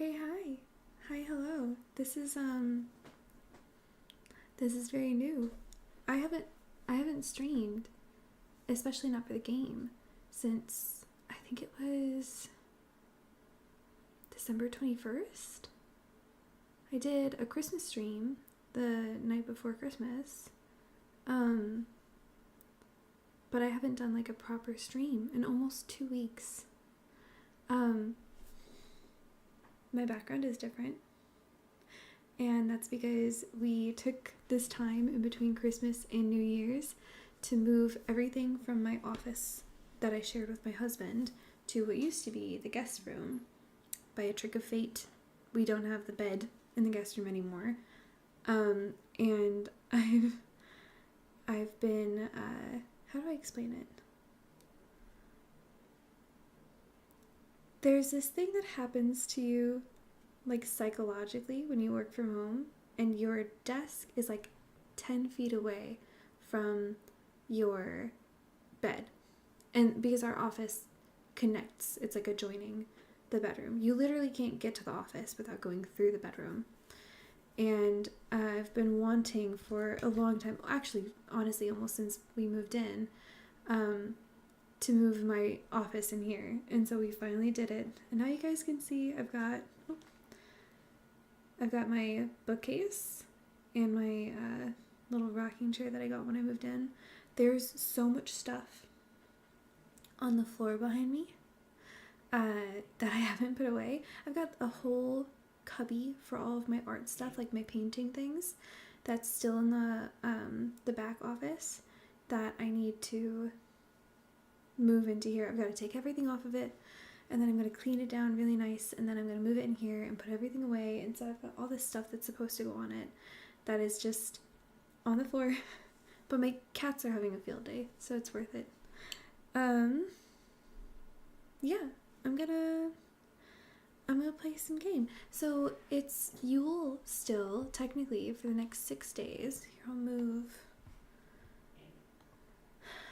Okay, hi. Hi, hello. This is very new. I haven't I haven't streamed, especially not for the game, since I think it was December 21st. I did a Christmas stream the night before Christmas. Um but I haven't done like a proper stream in almost 2 weeks. Um my background is different. And that's because we took this time in between Christmas and New Year's to move everything from my office that I shared with my husband to what used to be the guest room. By a trick of fate, we don't have the bed in the guest room anymore. And I've been, how do I explain it? There's this thing that happens to you, like psychologically, when you work from home and your desk is like 10 feet away from your bed. And because our office connects, it's like adjoining the bedroom. You literally can't get to the office without going through the bedroom. And I've been wanting for a long time, actually, honestly, almost since we moved in, to move my office in here. And so we finally did it. And now you guys can see I've got my bookcase and my little rocking chair that I got when I moved in. There's so much stuff on the floor behind me that I haven't put away. I've got a whole cubby for all of my art stuff, like my painting things, that's still in the back office that I need to move into here. I've got to take everything off of it, and then I'm going to clean it down really nice, and then I'm going to move it in here and put everything away. And so I've got all this stuff that's supposed to go on it that is just on the floor. But my cats are having a field day, so it's worth it. Yeah, I'm gonna play some game. So it's Yule still, technically, for the next 6 days. Here, I'll move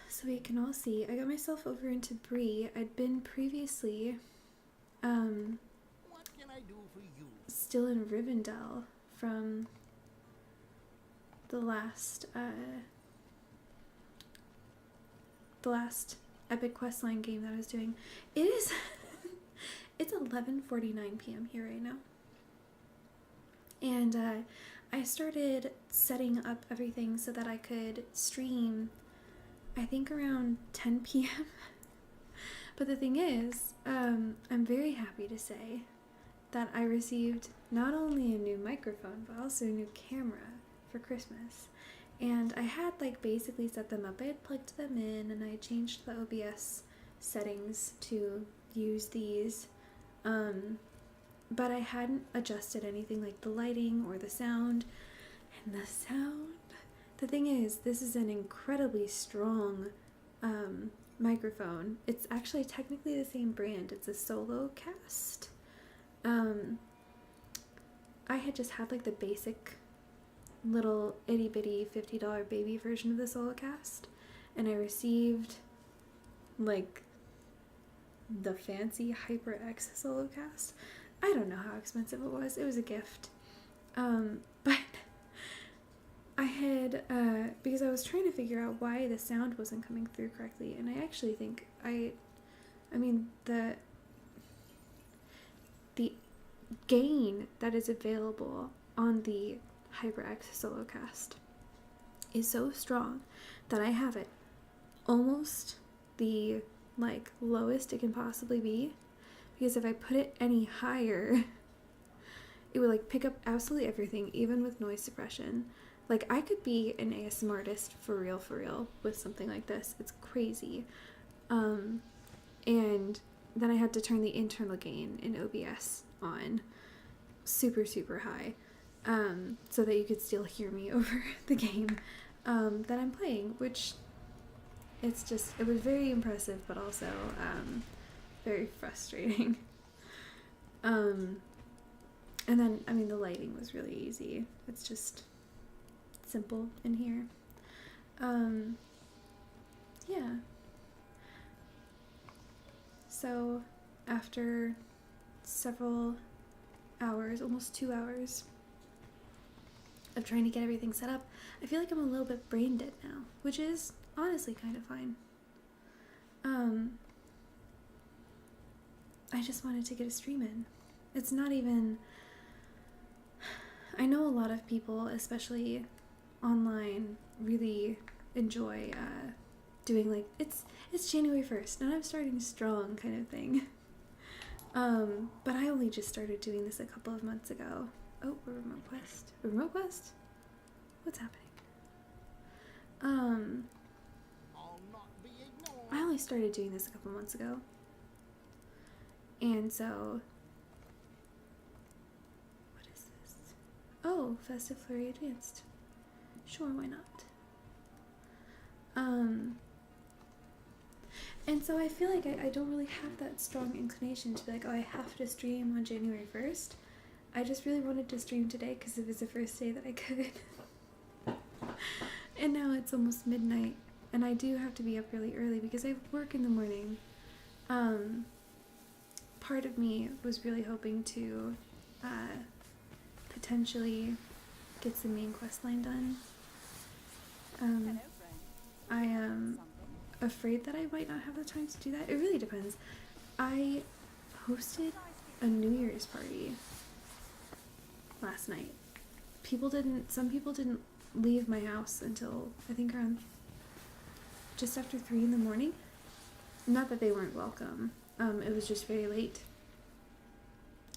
so we can all see. I got myself over into Bree. I'd been previously What can I do for you? still in Rivendell from the last epic questline game that I was doing. It is it's 11:49 p.m. here right now. And I started setting up everything so that I could stream, I think, around 10 p.m. But the thing is, I'm very happy to say that I received not only a new microphone, but also a new camera for Christmas. And I had like basically set them up. I had plugged them in and I changed the OBS settings to use these. But I hadn't adjusted anything like the lighting or the sound. And the sound, the thing is, this is an incredibly strong microphone. It's actually technically the same brand. It's a Solo Cast. I had just had like the basic little itty bitty $50 baby version of the Solo Cast, and I received like the fancy HyperX Solo Cast. I don't know how expensive it was. It was a gift. But I had, because I was trying to figure out why the sound wasn't coming through correctly, and I actually think I mean, the gain that is available on the HyperX Solo Cast is so strong that I have it almost the like lowest it can possibly be, because if I put it any higher it would like pick up absolutely everything, even with noise suppression. Like, I could be an ASMR artist for real with something like this. It's crazy. And then I had to turn the internal gain in OBS on super high, so that you could still hear me over the game that I'm playing, which it was very impressive, but also very frustrating. And then, I mean, the lighting was really easy. It's just simple in here. Yeah. So after several hours, almost 2 hours of trying to get everything set up. I feel like I'm a little bit brain dead now, which is honestly kind of fine. I just wanted to get a stream in. It's not even... I know a lot of people, especially online, really enjoy doing like, it's January 1st, and I'm starting strong kind of thing. But I only just started doing this a couple of months ago. Oh, a remote quest. A remote quest? What's happening? I'll not be ignored. I only started doing this a couple months ago. And so... What is this? Oh, Festive Flurry Advanced. Sure, why not? And so I feel like I don't really have that strong inclination to be like, oh, I have to stream on January 1st. I just really wanted to stream today because it was the first day that I could. And now it's almost midnight, and I do have to be up really early because I work in the morning. Part of me was really hoping to potentially get some main quest line done. I am afraid that I might not have the time to do that. It really depends. I hosted a New Year's party last night. Some people didn't leave my house until I think around just after 3 in the morning. Not that they weren't welcome. It was just very late.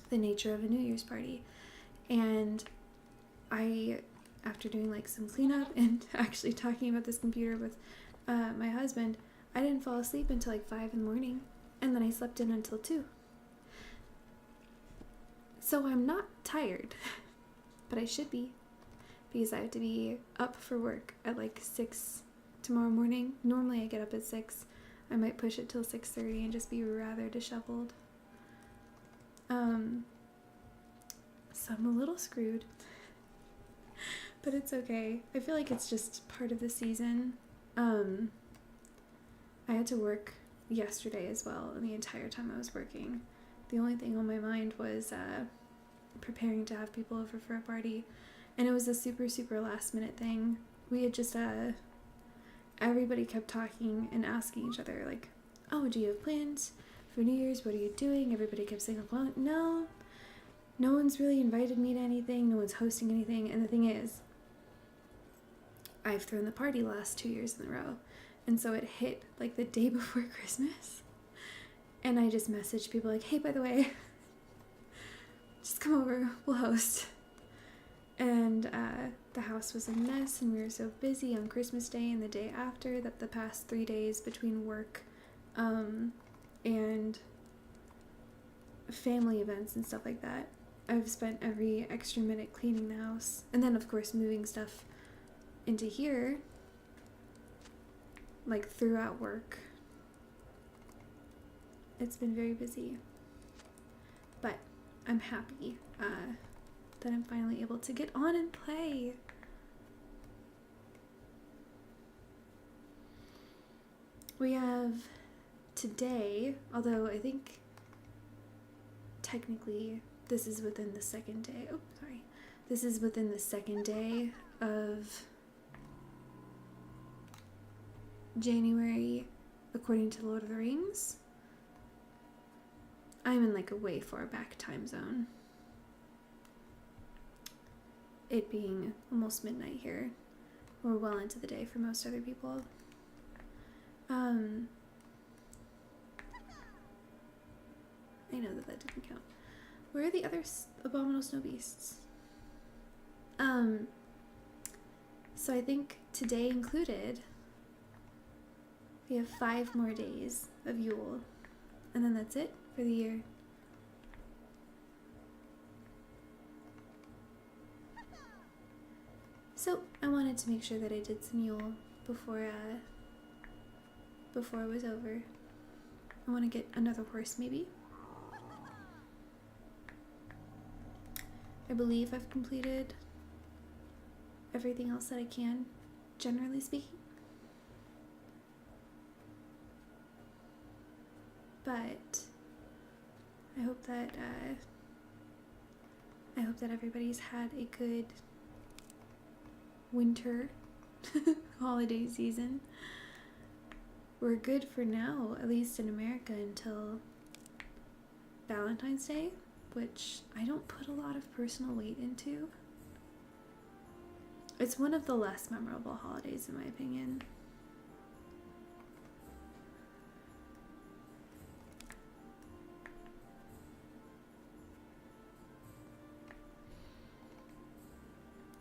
The nature of a New Year's party. And I, after doing like some cleanup and actually talking about this computer with my husband, I didn't fall asleep until like 5 in the morning, and then I slept in until 2. So I'm not tired, but I should be, because I have to be up for work at like 6 tomorrow morning. Normally I get up at 6. I might push it till 6:30 and just be rather disheveled. So I'm a little screwed, but it's okay. I feel like it's just part of the season. I had to work yesterday as well, and the entire time I was working, the only thing on my mind was preparing to have people over for a party, and it was a super, super last minute thing. We had just, everybody kept talking and asking each other, like, oh, do you have plans for New Year's? What are you doing? Everybody kept saying, like, well, no one's really invited me to anything, no one's hosting anything, and the thing is, I've thrown the party the last 2 years in a row, and so it hit like the day before Christmas, and I just messaged people like, hey, by the way, just come over, we'll host. And the house was a mess, and we were so busy on Christmas Day and the day after that the past 3 days between work and family events and stuff like that, I've spent every extra minute cleaning the house, and then of course moving stuff into here, like throughout work. It's been very busy, but I'm happy that I'm finally able to get on and play. We have today, although I think technically this is within the second day. Oh, sorry. This is within the second day of January, according to Lord of the Rings. I'm in like a way far back time zone. It being almost midnight here. We're well into the day for most other people. I know that didn't count. Where are the other abominable snow beasts? So I think today included, we have 5 more days of Yule, and then that's it for the year. So I wanted to make sure that I did some Yule before it was over. I want to get another horse maybe. I believe I've completed everything else that I can, generally speaking. But I hope that I hope that everybody's had a good winter holiday season. We're good for now, at least in America, until Valentine's Day, which I don't put a lot of personal weight into. It's one of the less memorable holidays, in my opinion.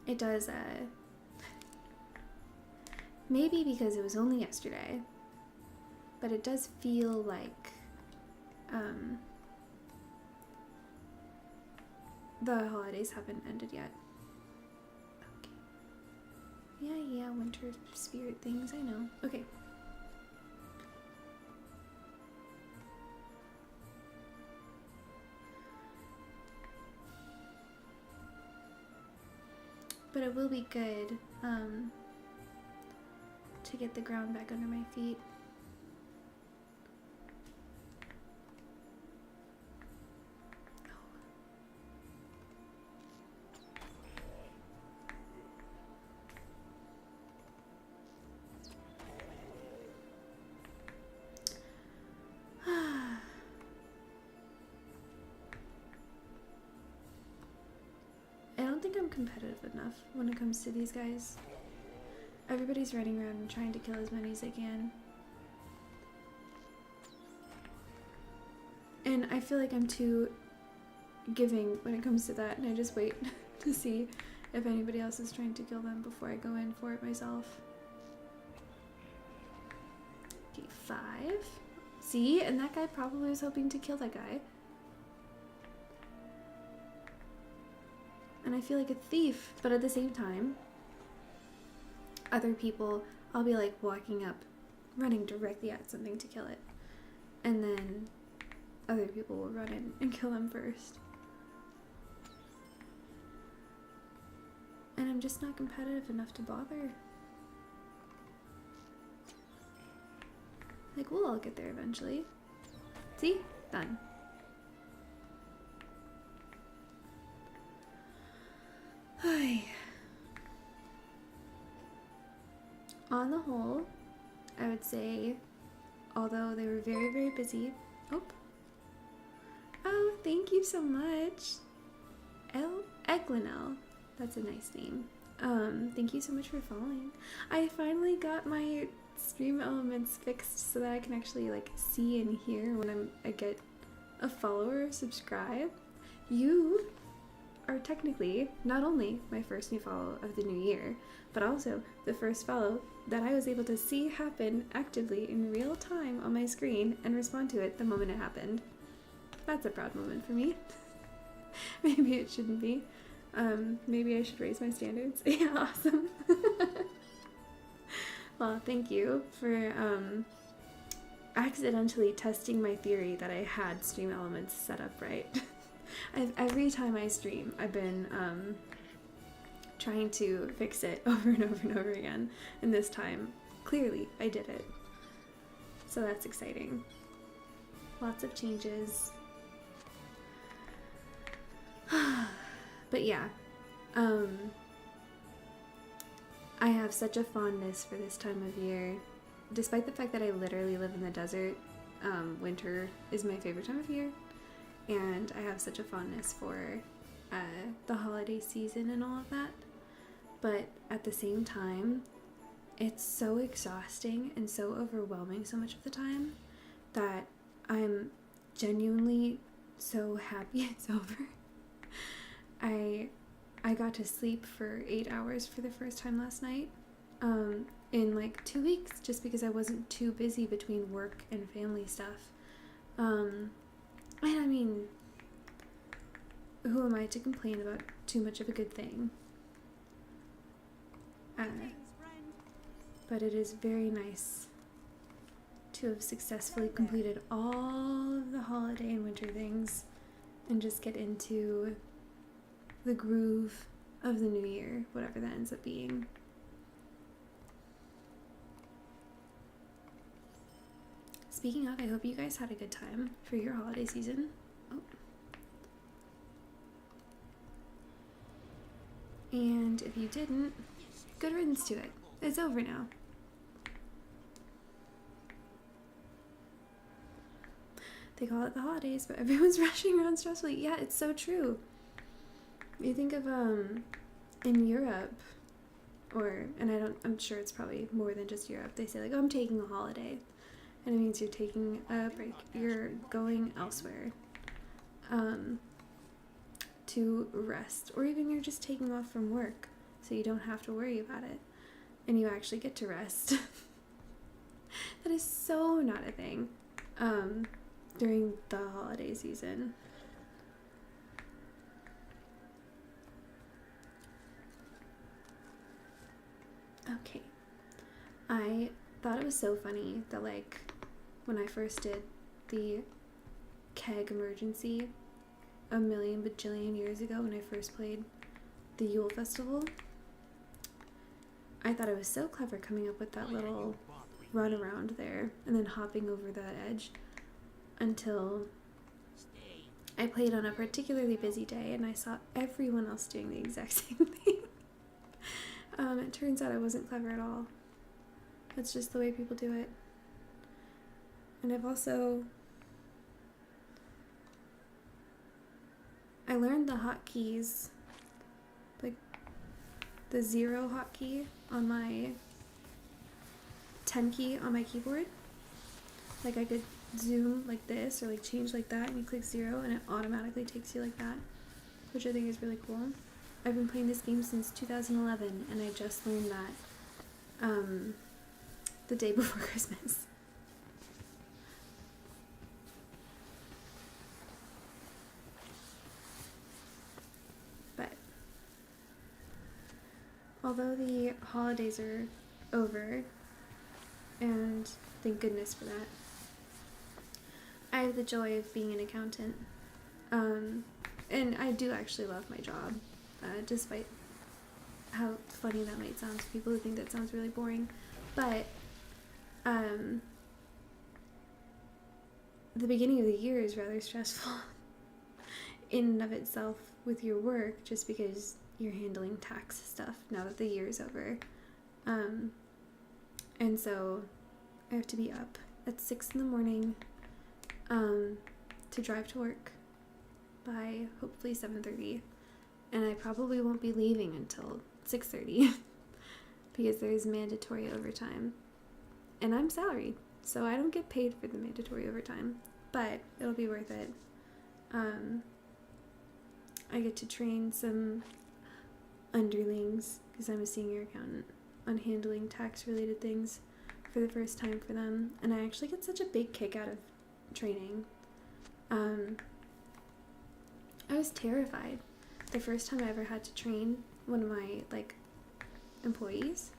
It does, maybe because it was only yesterday, but it does feel like the holidays haven't ended yet. Okay. Yeah, winter spirit things, I know. Okay. But it will be good to get the ground back under my feet. I don't think I'm competitive enough when it comes to these guys. Everybody's running around and trying to kill as many as they can. And I feel like I'm too giving when it comes to that, and I just wait to see if anybody else is trying to kill them before I go in for it myself. Okay, 5. See? And that guy probably was hoping to kill that guy. And I feel like a thief, but at the same time, other people, I'll be like walking up, running directly at something to kill it. And then other people will run in and kill them first. And I'm just not competitive enough to bother. Like, we'll all get there eventually. See? Done. Hi. On the whole, I would say, although they were very, very busy. Oh, thank you so much. Eglinel. That's a nice name. Thank you so much for following. I finally got my stream elements fixed so that I can actually like see and hear when I get a follower subscribe. You are technically not only my first new follow of the new year, but also the first follow that I was able to see happen actively in real time on my screen and respond to it the moment it happened. That's a proud moment for me. Maybe it shouldn't be. Maybe I should raise my standards. Yeah, awesome. Well, thank you for accidentally testing my theory that I had stream elements set up right. Every time I stream, I've been trying to fix it over and over and over again, and this time, clearly, I did it. So that's exciting. Lots of changes. But yeah, I have such a fondness for this time of year. Despite the fact that I literally live in the desert, winter is my favorite time of year. And I have such a fondness for the holiday season and all of that. But at the same time, it's so exhausting and so overwhelming so much of the time that I'm genuinely so happy it's over. I got to sleep for 8 hours for the first time last night in like 2 weeks, just because I wasn't too busy between work and family stuff. And I mean, who am I to complain about too much of a good thing? But it is very nice to have successfully completed all of the holiday and winter things and just get into the groove of the new year, whatever that ends up being. Speaking of, I hope you guys had a good time for your holiday season. Oh. And if you didn't, good riddance to it. It's over now. They call it the holidays, but everyone's rushing around stressfully. Yeah, it's so true. You think of in Europe, I'm sure it's probably more than just Europe. They say like, oh, I'm taking a holiday, and it means you're taking a break. You're going elsewhere, to rest, or even you're just taking off from work, so you don't have to worry about it, and you actually get to rest. That is so not a thing, during the holiday season. Okay. I thought it was so funny that, like, when I first did the keg emergency a million bajillion years ago, when I first played the Yule Festival, I thought I was so clever coming up with that little run around there and then hopping over that edge, until I played on a particularly busy day and I saw everyone else doing the exact same thing. It turns out I wasn't clever at all. That's just the way people do it. And I learned the hotkeys, like the 0 hotkey on my 10 key on my keyboard. Like I could zoom like this, or like change like that, and you click 0 and it automatically takes you like that, which I think is really cool. I've been playing this game since 2011, and I just learned that the day before Christmas. But although the holidays are over, and thank goodness for that, I have the joy of being an accountant. And I do actually love my job, despite how funny that might sound to people who think that sounds really boring. But the beginning of the year is rather stressful in and of itself with your work, just because you're handling tax stuff now that the year is over. And so I have to be up at 6 in the morning to drive to work by hopefully 7:30, and I probably won't be leaving until 6:30 because there's mandatory overtime, and I'm salaried, so I don't get paid for the mandatory overtime, but it'll be worth it. I get to train some underlings, because I'm a senior accountant, on handling tax related things for the first time for them, and I actually get such a big kick out of training. I was terrified the first time I ever had to train one of my employees.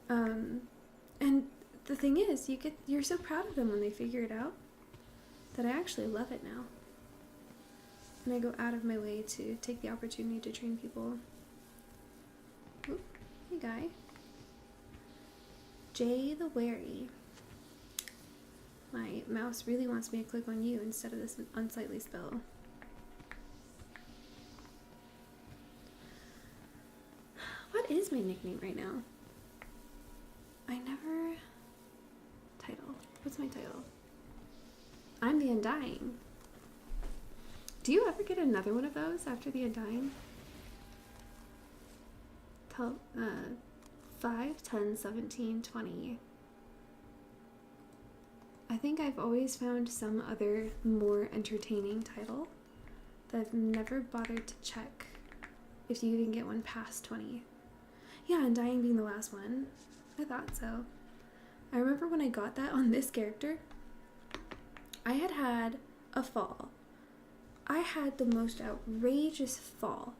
And the thing is, you're so proud of them when they figure it out, that I actually love it now. And I go out of my way to take the opportunity to train people. Oop, hey guy. Jay the Wary. My mouse really wants me to click on you instead of this unsightly spell. What is my nickname right now? Title. What's my title? I'm the Undying. Do you ever get another one of those after the Undying? 5, 10, 17, 20. I think I've always found some other more entertaining title that I've never bothered to check if you can get one past 20. Yeah, Undying being the last one. I thought so. I remember when I got that on this character, I had a fall. I had the most outrageous fall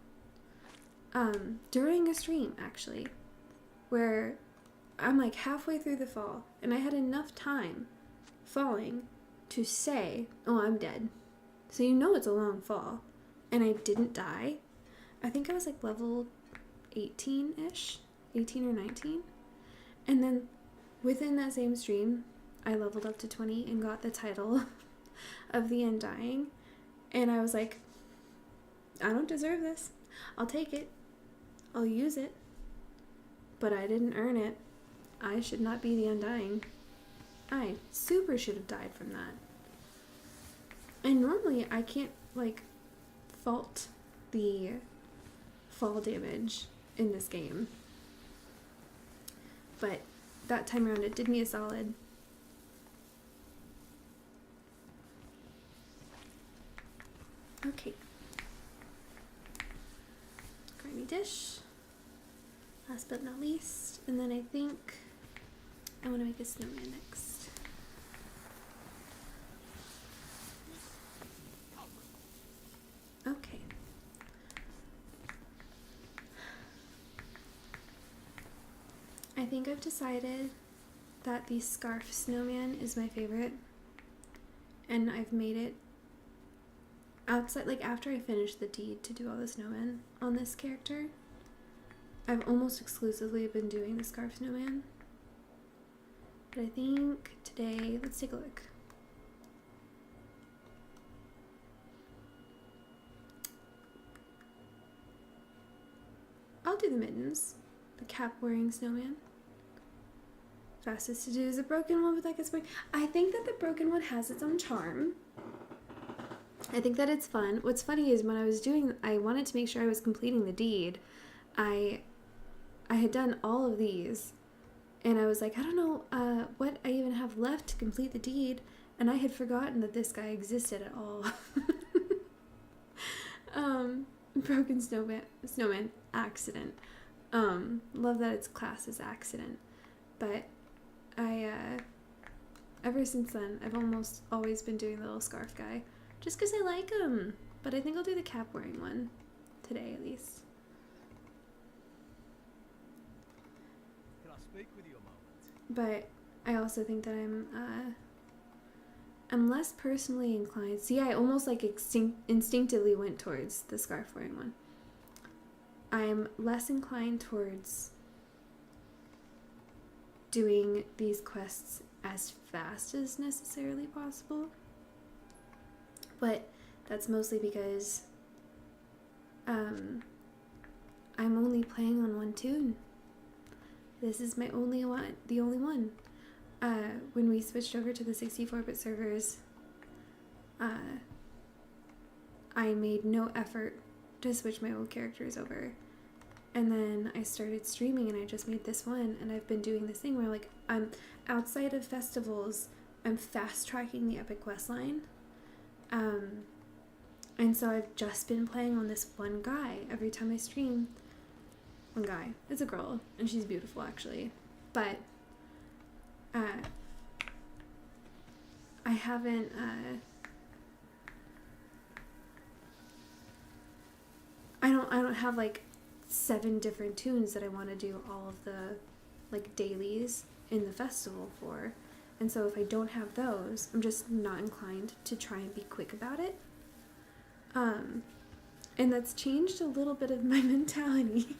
during a stream, actually, where I'm like halfway through the fall, and I had enough time falling to say, oh, I'm dead. So you know it's a long fall. And I didn't die. I think I was like level 18-ish, 18 or 19. And then within that same stream, I leveled up to 20 and got the title of the Undying. And I was like, I don't deserve this. I'll take it. I'll use it. But I didn't earn it. I should not be the Undying. I super should have died from that. And normally I can't, like, fault the fall damage in this game. But that time around it did me a solid. Okay. Grindy dish. Last but not least. And then I think I want to make a snowman next. Okay. I think I've decided that the scarf snowman is my favorite. And I've made it outside, like after I finished the deed to do all the snowmen on this character, I've almost exclusively been doing the scarf snowman. But I think today, let's take a look. I'll do the mittens, the cap wearing snowman. Fastest to do is the broken one, but that gets boring. I think that the broken one has its own charm. I think that it's fun. What's funny is when I was doing, I wanted to make sure I was completing the deed. I had done all of these, and I was like, I don't know what I even have left to complete the deed, and I had forgotten that this guy existed at all. Broken snowman accident. Love that it's classed as accident, but I ever since then I've almost always been doing the little scarf guy, just because I like him. But I think I'll do the cap wearing one today at least. Can I speak with you a moment? But I also think that I'm less personally inclined. See, I almost like instinctively went towards the scarf wearing one. I'm less inclined towards doing these quests as fast as necessarily possible. But that's mostly because I'm only playing on one tune. This is my only one, the only one. When we switched over to the 64-bit servers, I made no effort to switch my old characters over. And then I started streaming and I just made this one, and I've been doing this thing where like I'm outside of festivals, I'm fast tracking the epic quest line. And so I've just been playing on this one guy every time I stream. One guy. It's a girl, and she's beautiful actually. But I haven't I don't have like 7 different tunes that I want to do all of the like dailies in the festival for. And so if I don't have those, I'm just not inclined to try and be quick about it. And that's changed a little bit of my mentality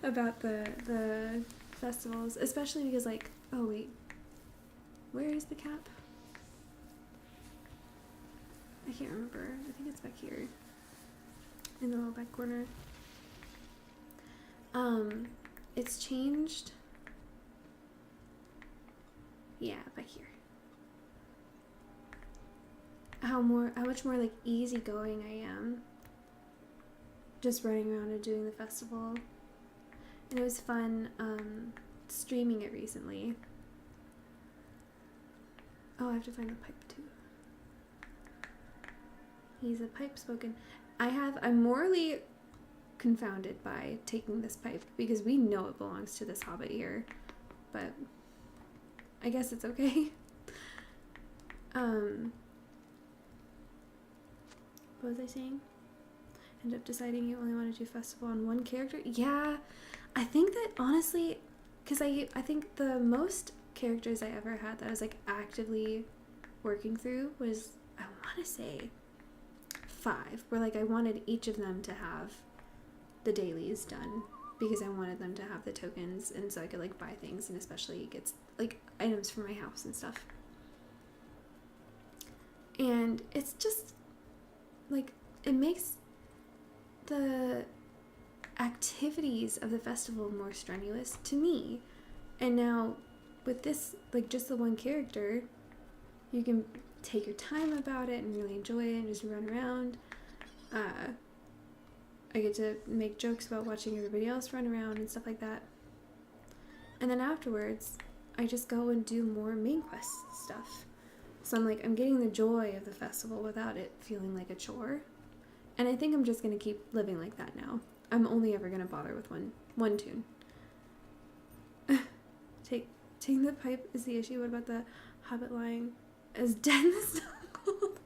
about the festivals, especially because like, oh wait, where is the cap? I can't remember. I think it's back here in the little back corner. It's changed. Yeah, back here. How much more like easygoing I am just running around and doing the festival. And it was fun streaming it recently. Oh, I have to find the pipe too. He's a pipe spoken. I'm morally confounded by taking this pipe because we know it belongs to this hobbit here, but I guess it's okay. What was I saying? End up deciding you only want to do festival on one character? Yeah, I think that honestly, because I think the most characters I ever had that I was like actively working through was, I want to say 5, where like I wanted each of them to have the dailies done because I wanted them to have the tokens, and so I could like buy things and especially get like items for my house and stuff. And it's just like, it makes the activities of the festival more strenuous to me. And now with this, like, just the one character, you can take your time about it and really enjoy it and just run around. I get to make jokes about watching everybody else run around and stuff like that. And then afterwards, I just go and do more main quest stuff. So I'm like, I'm getting the joy of the festival without it feeling like a chore. And I think I'm just going to keep living like that now. I'm only ever going to bother with one toon. Taking the pipe is the issue. What about the hobbit lying as dead in the snow cold?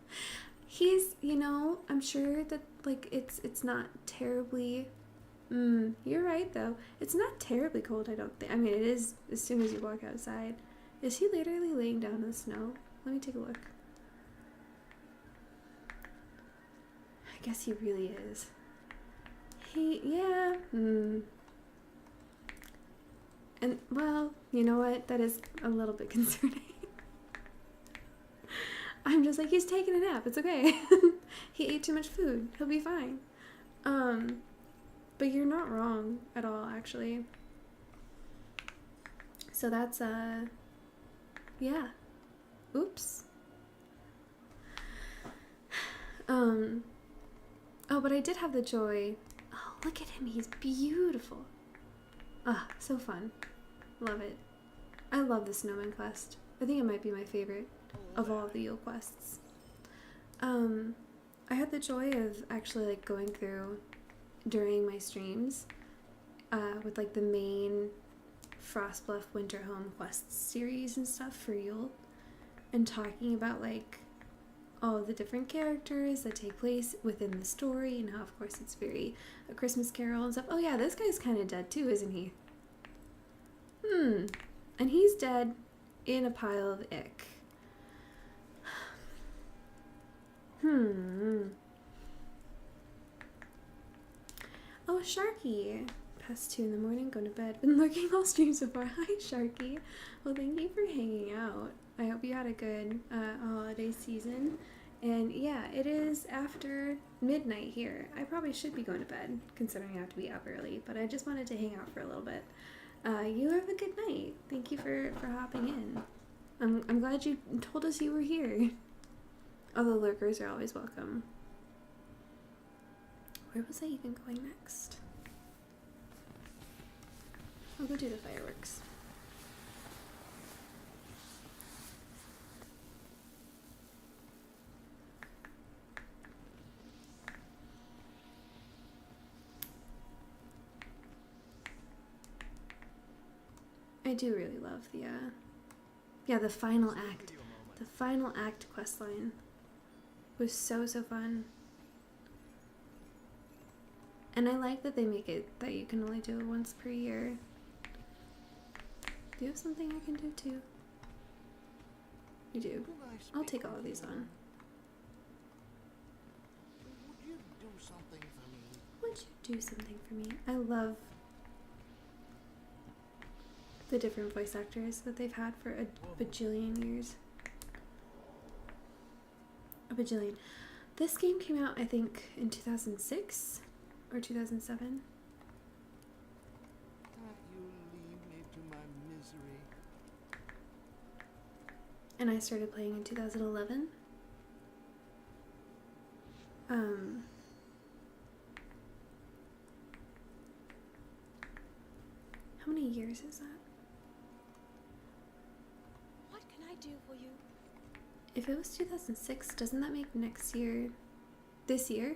He's, you know, I'm sure that, like, it's not terribly... you're right, though. It's not terribly cold, I don't think. I mean, it is as soon as you walk outside. Is he literally laying down in the snow? Let me take a look. I guess he really is. Yeah. And, well, you know what? That is a little bit concerning. I'm just like, he's taking a nap. It's okay. He ate too much food. He'll be fine. But you're not wrong at all, actually. So that's, yeah. Oops. Oh, but I did have the joy. Oh, look at him. He's beautiful. Ah, so fun. Love it. I love the Snowman quest. I think it might be my favorite of all of the Yule quests. I had the joy of actually, like, going through during my streams with, like, the main Frostbluff Winterhome quests series and stuff for Yule, and talking about, like, all the different characters that take place within the story, and how, of course, it's very A Christmas Carol and stuff. Oh yeah, this guy's kind of dead too, isn't he? And he's dead in a pile of ick. Oh, Sharky. Past 2 in the morning, going to bed. Been lurking all stream so far. Hi, Sharky. Well, thank you for hanging out. I hope you had a good holiday season. And yeah, it is after midnight here. I probably should be going to bed, considering I have to be up early. But I just wanted to hang out for a little bit. You have a good night. Thank you for hopping in. I'm glad you told us you were here. Although lurkers are always welcome. Where was I even going next? I'll go do the fireworks. I do really love the, the final act. The final act questline was so fun. And I like that they make it that you can only do it once per year. Do you have something I can do too? You do. I'll take all of these on. Would you do something for me? Would you do something for me? I love the different voice actors that they've had for a bajillion years. A bajillion. This game came out, I think, in 2006 or 2007. You leave me to my misery. And I started playing in 2011. How many years is that? What can I do for you? If it was 2006, doesn't that make next year, this year,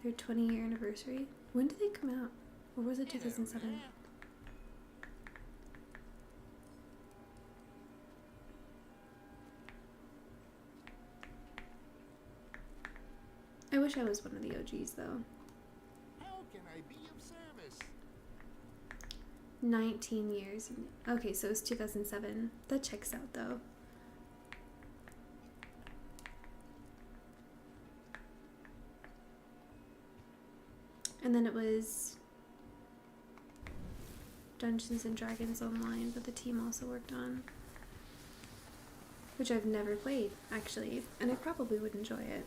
their 20-year anniversary? When did they come out? Or was it 2007? I wish I was one of the OGs, though. How can I be of service? 19 years. Okay, so it's 2007. That checks out, though. And then it was Dungeons and Dragons Online that the team also worked on. Which I've never played, actually. And I probably would enjoy it.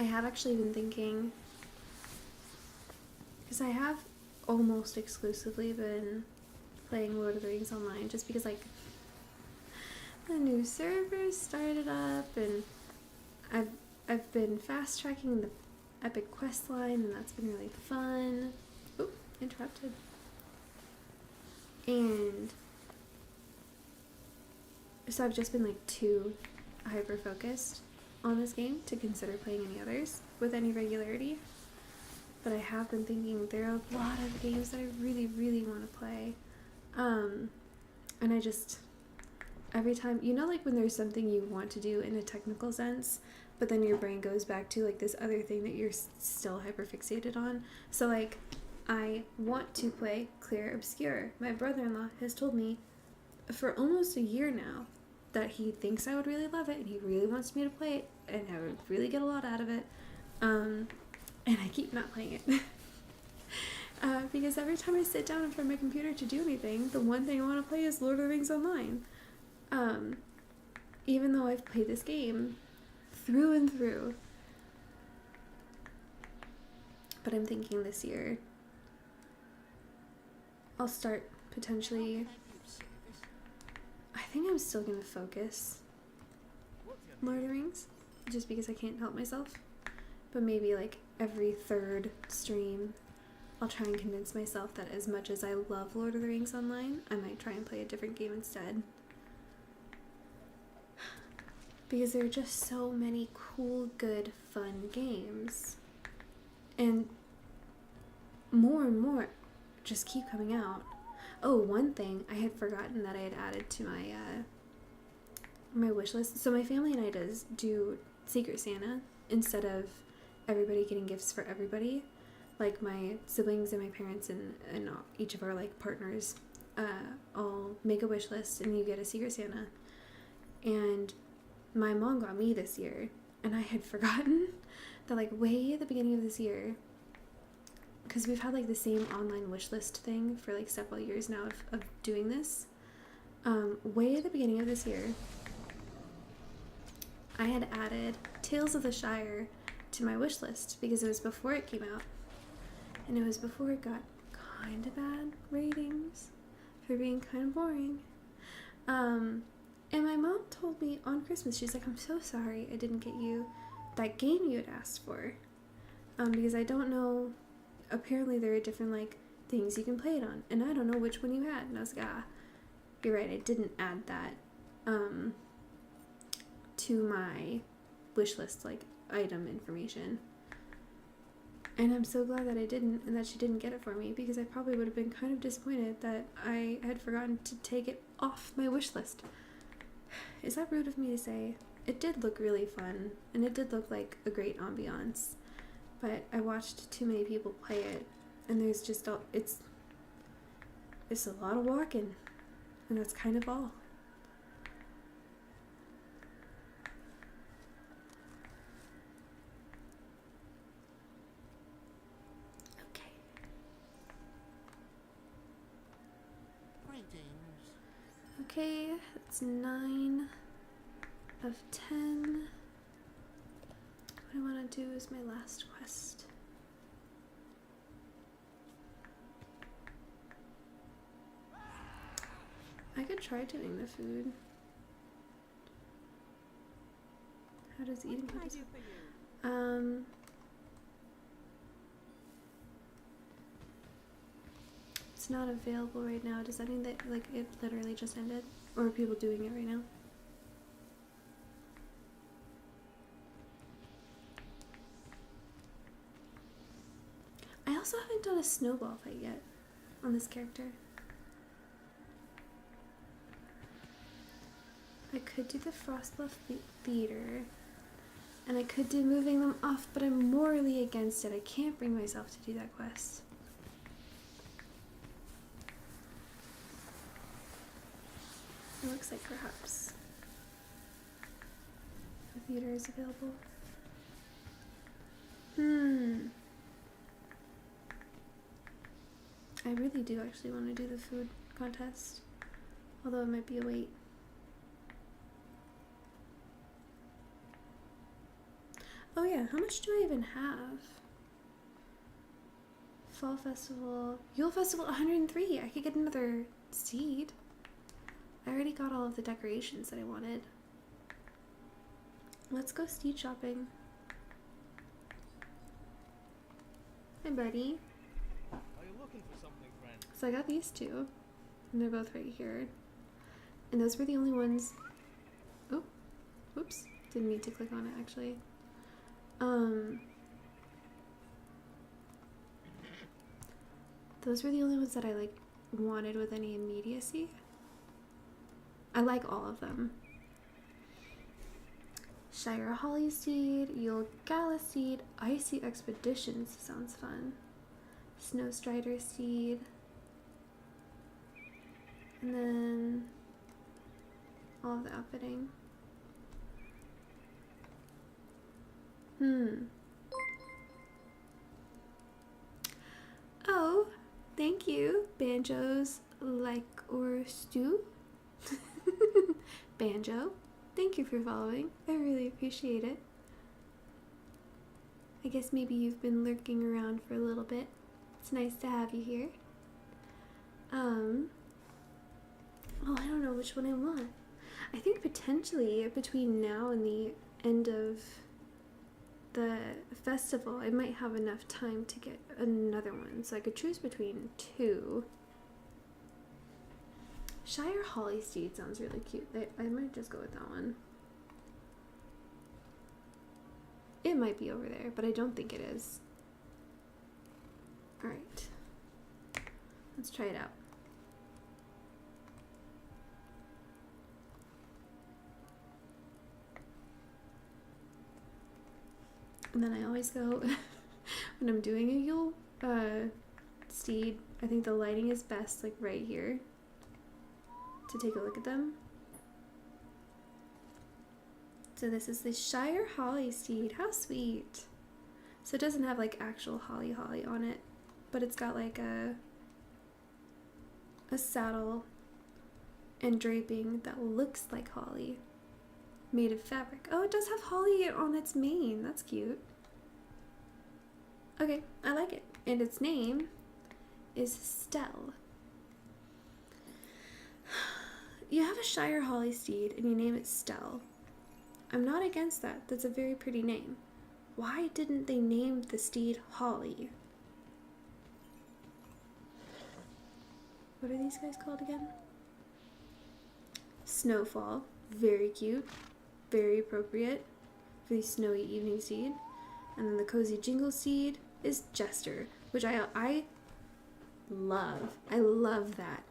I have actually been thinking, because I have almost exclusively been playing Lord of the Rings online, just because like the new server started up, and I've been fast tracking the epic quest line, and that's been really fun. Oh, interrupted. And so I've just been like too hyper focused on this game to consider playing any others with any regularity. But I have been thinking there are a lot of games that I really, really want to play. And I just, every time, you know, like when there's something you want to do in a technical sense, but then your brain goes back to like this other thing that you're still hyper fixated on. So like, I want to play Clear Obscure. My brother-in-law has told me for almost a year now that he thinks I would really love it, and he really wants me to play it, and I would really get a lot out of it. And I keep not playing it. Because every time I sit down in front of my computer to do anything, the one thing I want to play is Lord of the Rings Online. Even though I've played this game through and through. But I'm thinking this year I'll start potentially, I think I'm still going to focus Lord of the Rings, just because I can't help myself. But maybe like every third stream, I'll try and convince myself that as much as I love Lord of the Rings Online, I might try and play a different game instead. Because there are just so many cool, good, fun games. And more just keep coming out. Oh, one thing I had forgotten that I had added to my my wish list. So my family and I do Secret Santa instead of everybody getting gifts for everybody. Like my siblings and my parents and each of our like partners all make a wish list, and you get a Secret Santa. And my mom got me this year, and I had forgotten that like way at the beginning of this year, because we've had like the same online wish list thing for like several years now of doing this. Way at the beginning of this year, I had added Tales of the Shire to my wish list because it was before it came out, and it was before it got kind of bad ratings for being kind of boring. And my mom told me on Christmas, she's like, I'm so sorry I didn't get you that game you had asked for. Because I don't know, apparently there are different like things you can play it on, and I don't know which one you had. And I was like, you're right, I didn't add that to my wish list like item information. And I'm so glad that I didn't, and that she didn't get it for me, because I probably would have been kind of disappointed that I had forgotten to take it off my wish list. Is that rude of me to say? It did look really fun, and it did look like a great ambiance, but I watched too many people play it, and there's just it's a lot of walking, and that's kind of all. Okay. Okay, it's 9 of 10. What I want to do is my last quest. I could try doing the food. How does eating happen? It's not available right now. Does that mean that like it literally just ended? Or are people doing it right now? I also haven't done a snowball fight yet on this character. I could do the Frostbluff Theater, and I could do moving them off, but I'm morally against it. I can't bring myself to do that quest. It looks like perhaps the theater is available. I really do actually want to do the food contest, although it might be a wait. Oh yeah, how much do I even have? Fall Festival, Yule Festival 103. I could get another seed. I already got all of the decorations that I wanted. Let's go steed shopping. Hi, buddy. Are you looking for something, friend? So I got these two, and they're both right here. And those were the only ones. Oh, whoops! Didn't mean to click on it actually. Those were the only ones that I like wanted with any immediacy. I like all of them. Shire Holly Seed, Yule Gala Seed, Icy Expeditions sounds fun. Snow Strider Seed. And then all of the outfitting. Oh, thank you, Banjo's Like or Stew. Banjo, thank you for following. I really appreciate it. I guess maybe you've been lurking around for a little bit. It's nice to have you here. Oh, I don't know which one I want. I think potentially between now and the end of the festival, I might have enough time to get another one. So I could choose between two. Shire Holly Seed sounds really cute. I might just go with that one. It might be over there, but I don't think it is. Alright. Let's try it out. And then I always go, when I'm doing a Yule steed, I think the lighting is best like right here to take a look at them. So this is the Shire Holly Steed. How sweet. So it doesn't have like actual holly on it, but it's got like a saddle and draping that looks like holly, made of fabric. Oh, it does have holly on its mane. That's cute. Okay, I like it. And its name is Stell. You have a Shire Holly Steed and you name it Stell. I'm not against that. That's a very pretty name. Why didn't they name the steed Holly? What are these guys called again? Snowfall. Very cute. Very appropriate for the snowy evening seed. And then the Cozy Jingle Seed is Jester, which I love. I love that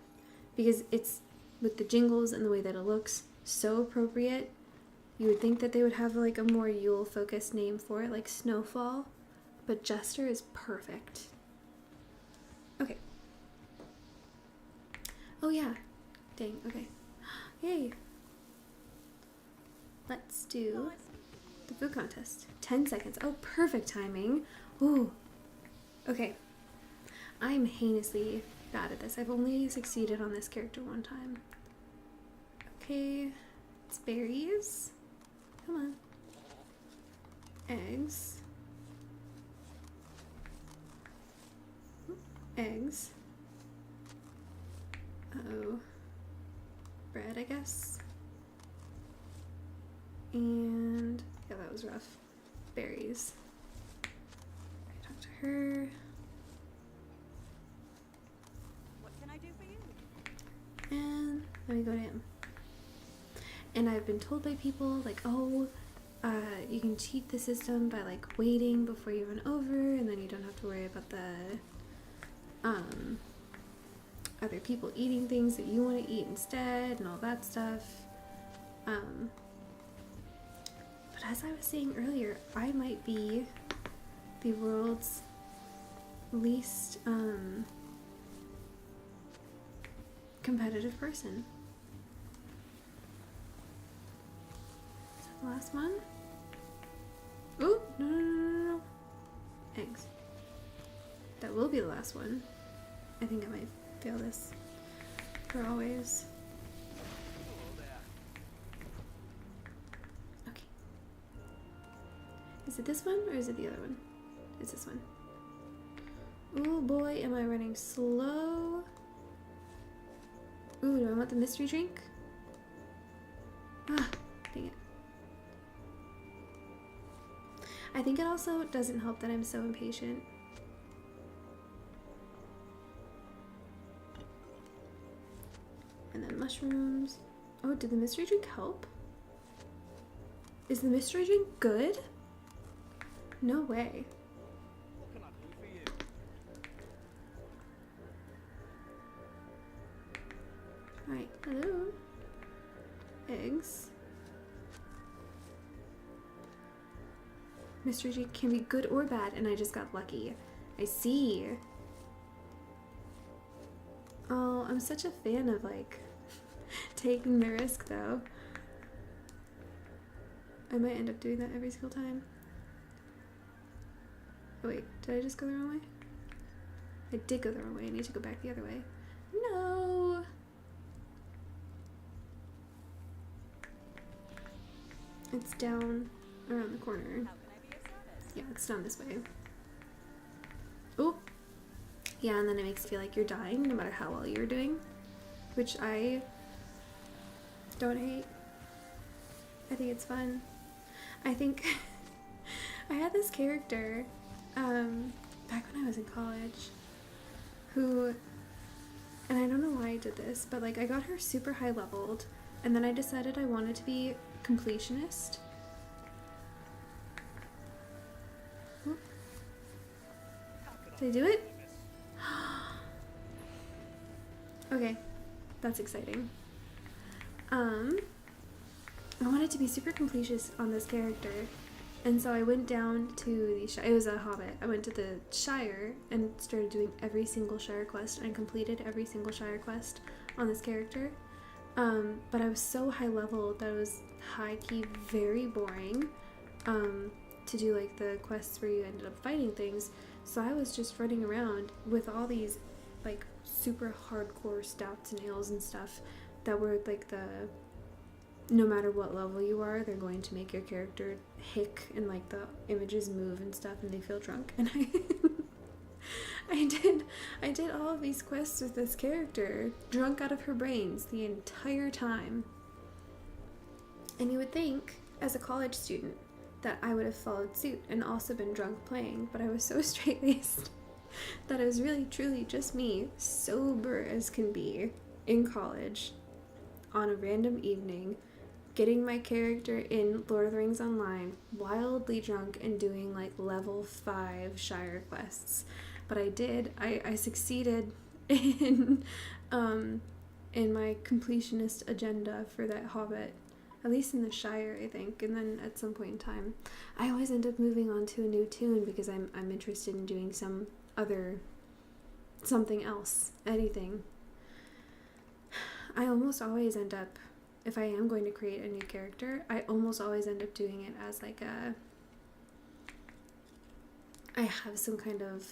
because it's with the jingles and the way that it looks so appropriate. You would think that they would have like a more Yule focused name for it, like Snowfall, but Jester is perfect. Okay. Oh yeah. Dang, okay. Yay. Let's do the food contest. 10 seconds. Oh, perfect timing. Ooh. Okay. I'm heinously bad at this. I've only succeeded on this character one time. Okay. It's berries. Come on. Eggs. Eggs. Uh-oh. Bread, I guess. And yeah, that was rough. Berries. I talked to her. What can I do for you? And let me go to him. And I've been told by people like, oh, you can cheat the system by like waiting before you run over, and then you don't have to worry about the other people eating things that you want to eat instead and all that stuff. But as I was saying earlier, I might be the world's least competitive person. Is that the last one? Ooh, no. Eggs. That will be the last one. I think I might fail this for always. Okay. Is it this one or is it the other one? It's this one. Oh boy, am I running slow. Ooh, do I want the mystery drink? Ah, dang it. I think it also doesn't help that I'm so impatient. And then mushrooms. Oh, did the mystery drink help? Is the mystery drink good? No way. What can I do for you? Alright, hello. Eggs. Mystery drink can be good or bad, and I just got lucky. I see. Oh, I'm such a fan of, like, taking the risk, though. I might end up doing that every single time. Oh, wait, did I just go the wrong way? I did go the wrong way. I need to go back the other way. No! It's down around the corner. How can I be of service? Yeah, it's down this way. Oh! Yeah, and then it makes you feel like you're dying no matter how well you're doing. Which I don't hate. I think it's fun. I think I had this character back when I was in college who, and I don't know why I did this, but like I got her super high leveled and then I decided I wanted to be completionist. Oh. Did I do it? Okay, that's exciting. I wanted to be super completionist on this character, and so I went down to the Shire. It was a hobbit. I went to the Shire and started doing every single Shire quest, and I completed every single Shire quest on this character. But I was so high level that it was high key very boring to do like the quests where you ended up fighting things. So I was just running around with all these like super hardcore stats and nails and stuff that were like the no matter what level you are, they're going to make your character hick and like the images move and stuff and they feel drunk. And I did all of these quests with this character drunk out of her brains the entire time. And you would think as a college student that I would have followed suit and also been drunk playing, but I was so straight-laced that it was really truly just me, sober as can be, in college on a random evening, getting my character in Lord of the Rings Online, wildly drunk and doing like level 5 Shire quests. But I did. I succeeded in my completionist agenda for that hobbit, at least in the Shire, I think. And then at some point in time, I always end up moving on to a new tune because I'm interested in doing something else, anything. I almost always end up, if I am going to create a new character, I almost always end up doing it as like I have some kind of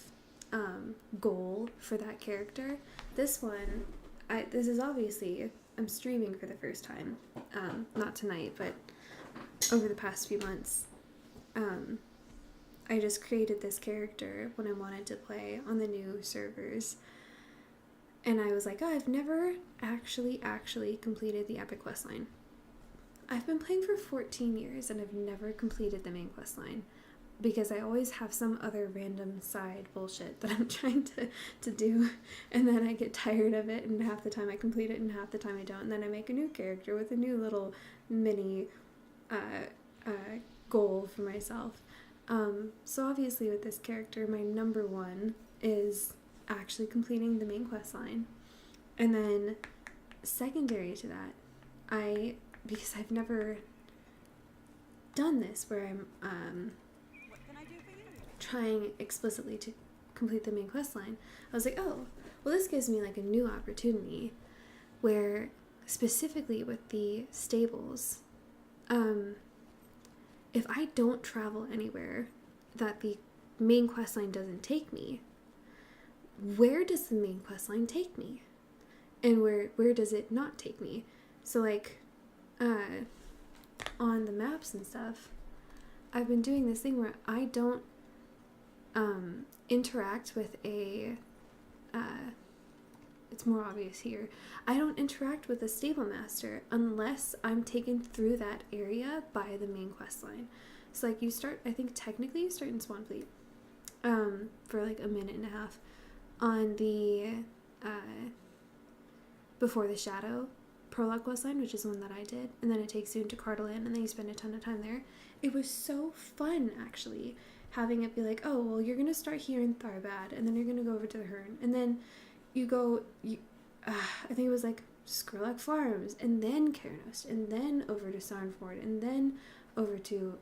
goal for that character. This one, this is obviously, I'm streaming for the first time, not tonight, but over the past few months. I just created this character when I wanted to play on the new servers. And I was like, oh, I've never actually completed the epic quest line. I've been playing for 14 years and I've never completed the main quest line because I always have some other random side bullshit that I'm trying to do, and then I get tired of it and half the time I complete it and half the time I don't, and then I make a new character with a new little mini goal for myself. So obviously with this character, my number one is actually completing the main quest line, and then secondary to that, because I've never done this where I'm What can I do for you? trying explicitly to complete the main quest line, I was like, oh, well, this gives me like a new opportunity where specifically with the stables, if I don't travel anywhere that the main quest line doesn't take me, where does the main quest line take me? And where does it not take me? So like on the maps and stuff, I've been doing this thing where I don't interact with it's more obvious here. I don't interact with a stable master unless I'm taken through that area by the main quest line. So like you start, I think technically you start in Swanfleet for like a minute and a half on the Before the Shadow prologue quest line, which is the one that I did, and then it takes you into Cardolan, and then you spend a ton of time there. It was so fun, actually, having it be like, oh, well, you're gonna start here in Tharbad, and then you're gonna go over to the Herne, and then you go, I think it was like Skrillex Farms, and then Caranost, and then over to Sarnford, and then over to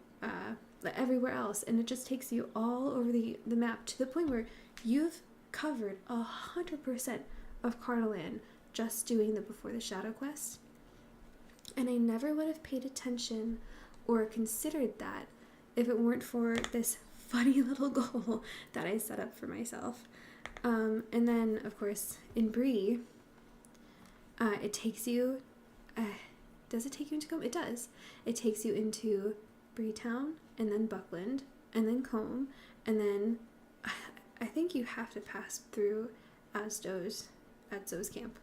everywhere else, and it just takes you all over the map to the point where you've covered 100% of Cardolan just doing the Before the Shadow quest. And I never would have paid attention or considered that if it weren't for this funny little goal that I set up for myself. And then, of course, in Bree, it takes you... does it take you into Combe? It does. It takes you into Breetown, and then Buckland, and then Combe, and then I think you have to pass through Asdo's camp.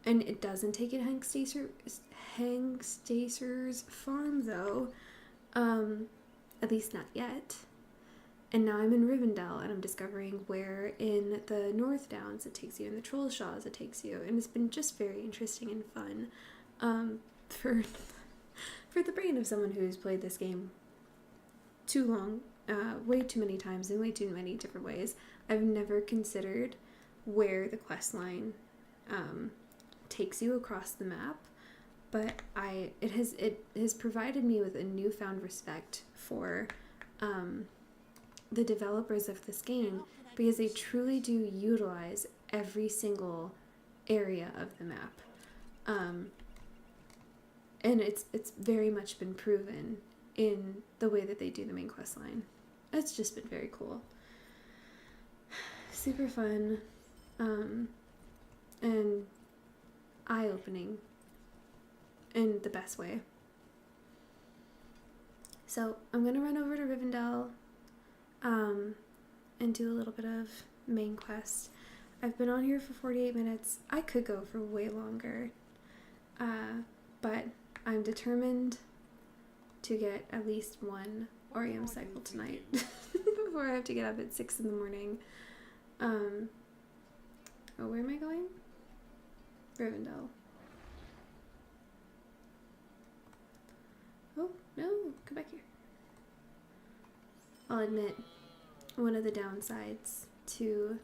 And it doesn't take you to Hangstacer's farm, though. At least not yet. And now I'm in Rivendell, and I'm discovering where in the North Downs it takes you, in the Trollshaws it takes you. And it's been just very interesting and fun for the brain of someone who's played this game too long, way too many times, in way too many different ways. I've never considered where the quest line takes you across the map, but it has provided me with a newfound respect for the developers of this game, because they truly do utilize every single area of the map, and it's very much been proven in the way that they do the main quest line. It's just been very cool, super fun, and eye-opening in the best way. So I'm gonna run over to Rivendell and do a little bit of main quest. I've been on here for 48 minutes. I could go for way longer, but I'm determined to get at least one REM cycle tonight before I have to get up at 6 in the morning. Oh, where am I going? Rivendell. Oh, no, come back here. I'll admit, one of the downsides to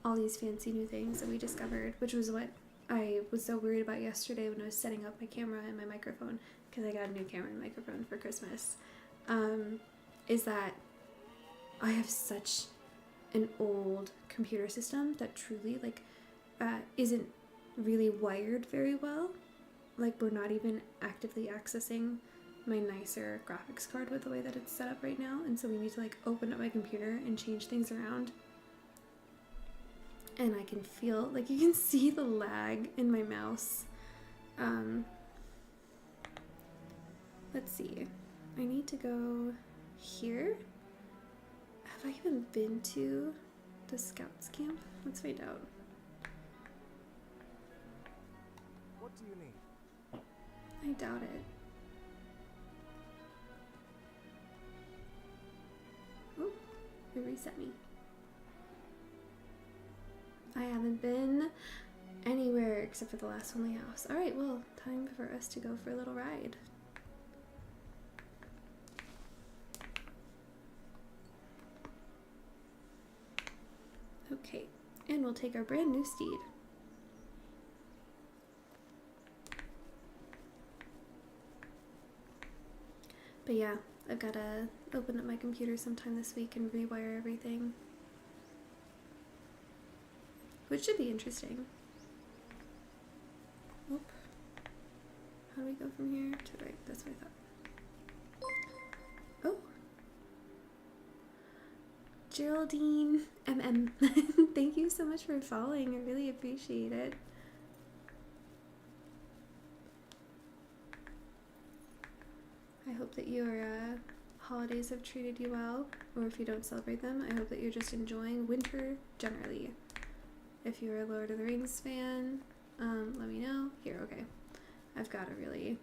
all these fancy new things that we discovered, which was what I was so worried about yesterday when I was setting up my camera and my microphone, because I got a new camera and microphone for Christmas, is that I have such an old computer system that truly, isn't really wired very well. Like, we're not even actively accessing my nicer graphics card with the way that it's set up right now, and so we need to open up my computer and change things around. And I can feel, you can see the lag in my mouse. Let's see. I need to go here. Have I even been to the Scouts camp? Let's find out. What do you need? I doubt it. Oh, it reset me. I haven't been anywhere except for the last Lonely House. Alright, well, time for us to go for a little ride. Okay, and we'll take our brand new steed. But yeah, I've got to open up my computer sometime this week and rewire everything, which should be interesting. Oh, how do we go from here to the right? That's what I thought. Oh, Geraldine MM. Thank you so much for following. I really appreciate it. I hope that you're holidays have treated you well, or if you don't celebrate them, I hope that you're just enjoying winter generally. If you're a Lord of the Rings fan, let me know. Here, okay. I've got a really...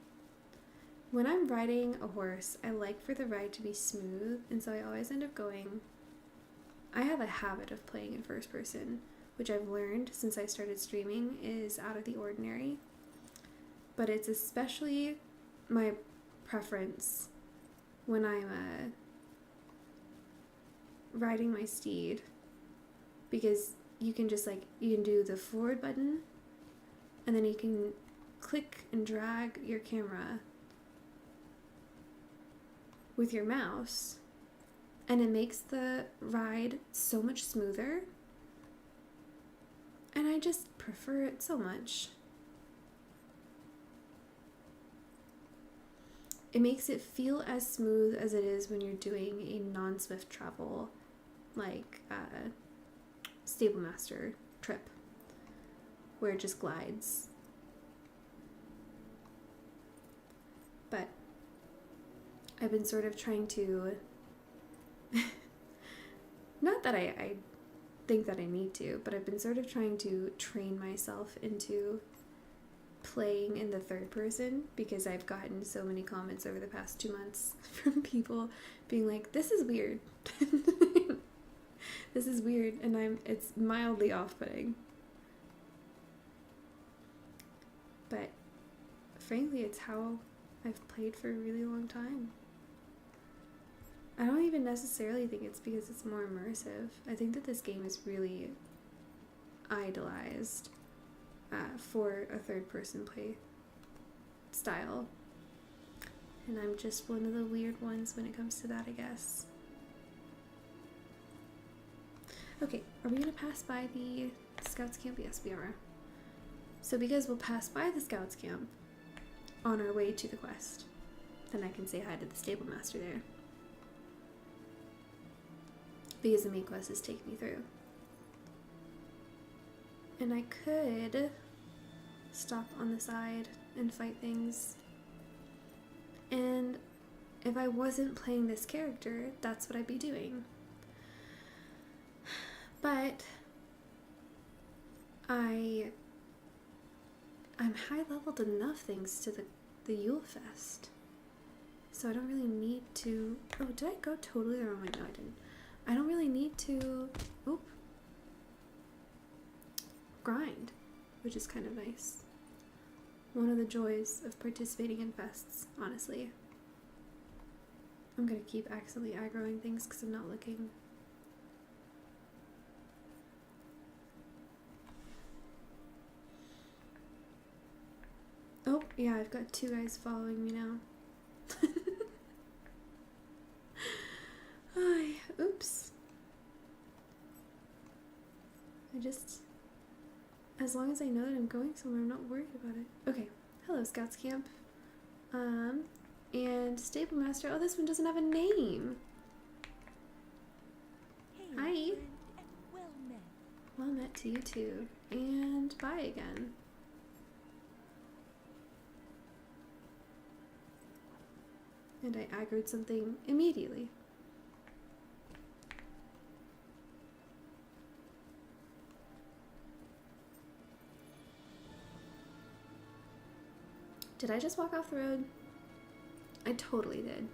When I'm riding a horse, I like for the ride to be smooth, and so I always end up going... I have a habit of playing in first person, which I've learned since I started streaming is out of the ordinary. But it's especially my preference when I'm riding my steed, because you can just you can do the forward button, and then you can click and drag your camera with your mouse, and it makes the ride so much smoother, and I just prefer it so much. It makes it feel as smooth as it is when you're doing a non-swift travel, like Stable Master trip, where it just glides. But I've been sort of trying to, not that I think that I need to, but I've been sort of trying to train myself into playing in the third person, because I've gotten so many comments over the past 2 months from people being like, this is weird. This is weird, and it's mildly off-putting. But frankly, it's how I've played for a really long time. I don't even necessarily think it's because it's more immersive. I think that this game is really idolized for a third-person play style. And I'm just one of the weird ones when it comes to that, I guess. Okay, are we going to pass by the Scouts camp? Yes, we are. So because we'll pass by the Scouts camp on our way to the quest, then I can say hi to the Stable Master there. Because the main quest is taking me through. And I could stop on the side and fight things. And if I wasn't playing this character, that's what I'd be doing. But I'm high leveled enough thanks to the Yule Fest. So I don't really need to... Oh, did I go totally the wrong way? No, I didn't. I don't really need to... Oop. Grind, which is kind of nice. One of the joys of participating in fests, honestly. I'm gonna keep accidentally aggroing things because I'm not looking. Oh, yeah, I've got 2 guys following me now. Ay, oops. As long as I know that I'm going somewhere, I'm not worried about it. Okay, hello Scouts Camp. And Stable Master. Oh, this one doesn't have a name. Hey, Hi. friend, and well met. Well met to you too. And bye again. And I aggroed something immediately. Did I just walk off the road? I totally did.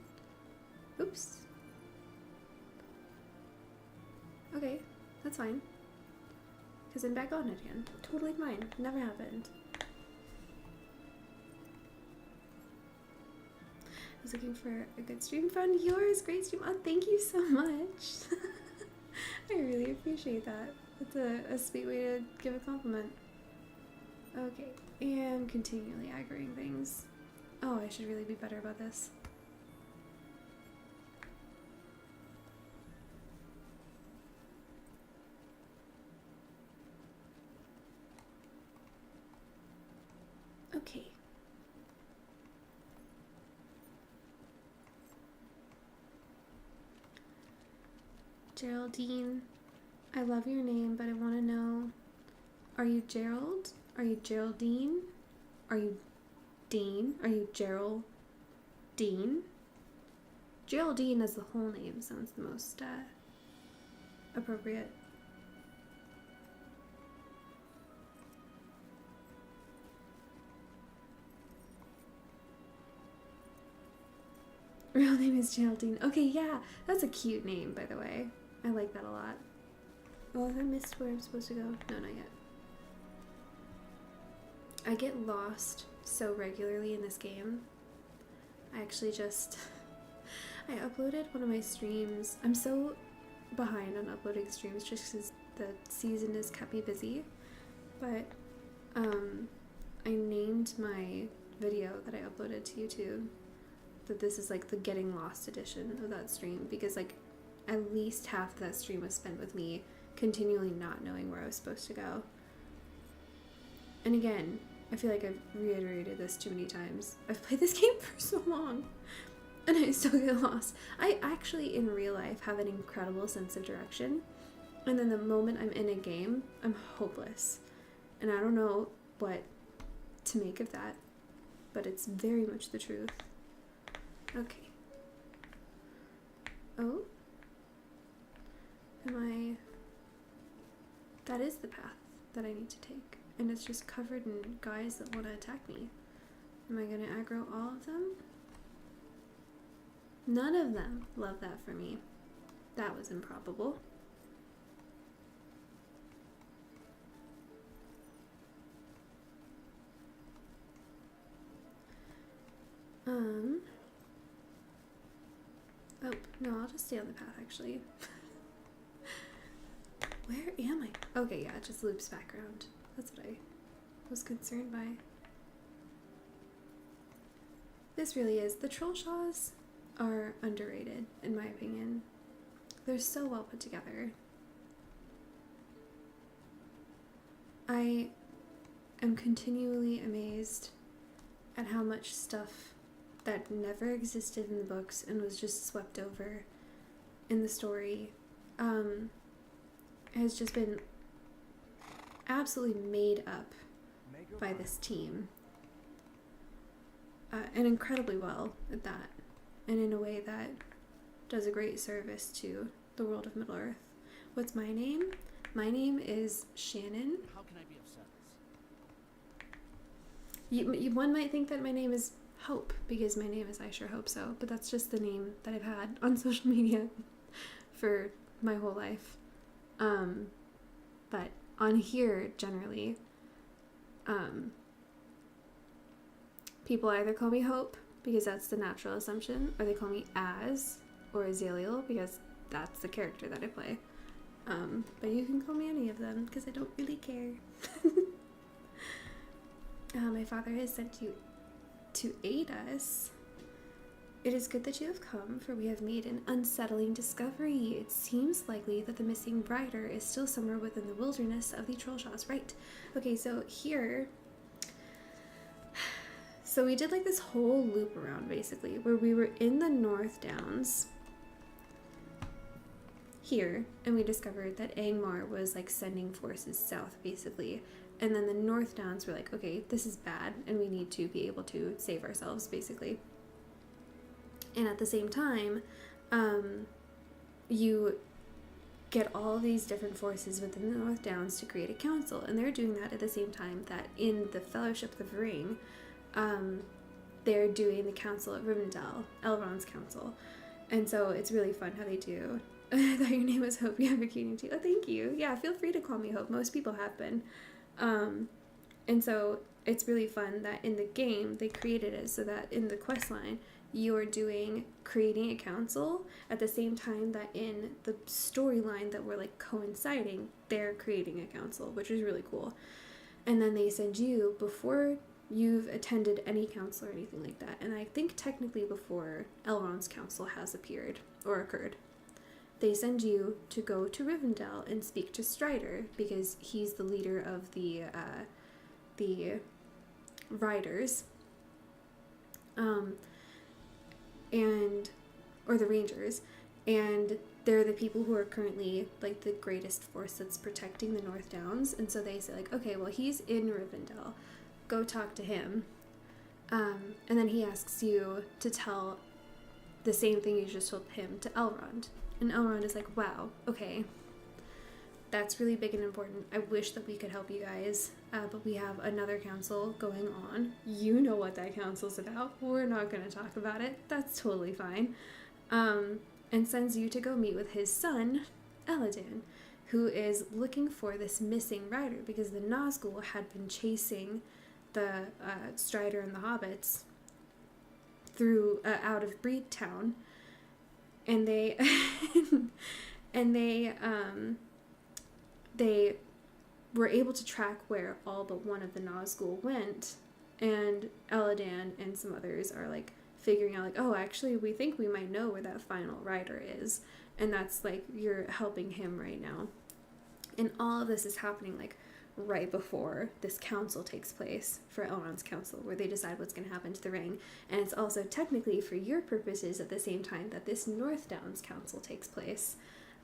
Oops. Okay, that's fine. Because I'm back on it again. Totally fine. Never happened. I was looking for a good stream. Found yours. Great stream. Oh, thank you so much. I really appreciate that. That's a sweet way to give a compliment. Okay, and continually aggroing things. Oh, I should really be better about this. Okay. Geraldine, I love your name, but I want to know, are you Gerald? Are you Geraldine? Are you Dean? Are you Geraldine? Geraldine as the whole name sounds the most appropriate. Real name is Geraldine. Okay, yeah, that's a cute name, by the way. I like that a lot. Oh, have I missed where I'm supposed to go? No, not yet. I get lost so regularly in this game. I actually just... I uploaded one of my streams. I'm so behind on uploading streams just because the season has kept me busy. But I named my video that I uploaded to YouTube that this is like the Getting Lost edition of that stream, because like at least half of that stream was spent with me continually not knowing where I was supposed to go. And again, I feel like I've reiterated this too many times. I've played this game for so long and I still get lost. I actually in real life have an incredible sense of direction, and then the moment I'm in a game, I'm hopeless. And I don't know what to make of that, but it's very much the truth. Okay. Oh? That is the path that I need to take. And it's just covered in guys that want to attack me. Am I going to aggro all of them? None of them love that for me. That was improbable. Oh, no, I'll just stay on the path, actually. Where am I? Okay, yeah, it just loops back around. That's what I was concerned by. This really is. The Trollshaws are underrated, in my opinion. They're so well put together. I am continually amazed at how much stuff that never existed in the books and was just swept over in the story has just been absolutely made up by this team, and incredibly well at that, and in a way that does a great service to the world of Middle-earth. What's my name? My name is Shannon. How can I be of service? One might think that my name is Hope, because my name is isurehopeso, but that's just the name that I've had on social media for my whole life. But on here, generally, people either call me Hope, because that's the natural assumption, or they call me Az, or Azaliel, because that's the character that I play. But you can call me any of them, because I don't really care. My father has sent you to aid us. It is good that you have come, for we have made an unsettling discovery. It seems likely that the missing rider is still somewhere within the wilderness of the Trollshaws. Right. Okay, so here... So we did like this whole loop around, basically, where we were in the North Downs here, and we discovered that Angmar was like sending forces south, basically. And then the North Downs were like, okay, this is bad, and we need to be able to save ourselves, basically. And at the same time, you get all these different forces within the North Downs to create a council, and they're doing that at the same time that in the Fellowship of the Ring, they're doing the Council of Rivendell, Elrond's council. And so it's really fun how they do. I thought your name was Hope. You have a cutie too. Oh, thank you. Yeah, feel free to call me Hope. Most people have been. And so it's really fun that in the game they created it so that in the quest line you're creating a council at the same time that in the storyline that we're like coinciding, they're creating a council, which is really cool. And then they send you before you've attended any council or anything like that, and I think technically before Elrond's council has appeared or occurred, they send you to go to Rivendell and speak to Strider, because he's the leader of the riders, or the rangers, and they're the people who are currently like the greatest force that's protecting the North Downs. And so they say like, okay, well, he's in Rivendell, go talk to him. And then he asks you to tell the same thing you just told him to Elrond. And Elrond is like, wow, okay, that's really big and important. I wish that we could help you guys, but we have another council going on. You know what that council's about. We're not going to talk about it. That's totally fine. And sends you to go meet with his son, Elladan, who is looking for this missing rider because the Nazgul had been chasing the Strider and the Hobbits through out of Breed Town, and they they were able to track where all but one of the Nazgul went, and Elladan and some others are like figuring out like, oh, actually we think we might know where that final rider is, and that's like you're helping him right now. And all of this is happening like right before this council takes place for Elrond's council, where they decide what's going to happen to the ring. And it's also technically for your purposes at the same time that this North Downs council takes place,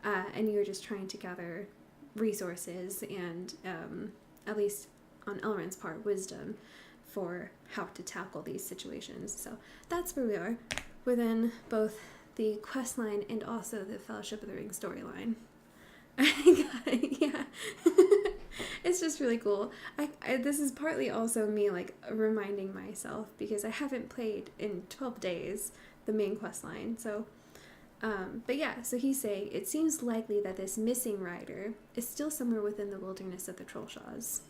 and you're just trying to gather resources and at least on Elrond's part, wisdom for how to tackle these situations. So that's where we are within both the quest line and also the Fellowship of the Ring storyline. Yeah. It's just really cool. I this is partly also me like reminding myself, because I haven't played in 12 days the main quest line. So but yeah, so he's saying it seems likely that this missing rider is still somewhere within the wilderness of the Trollshaws.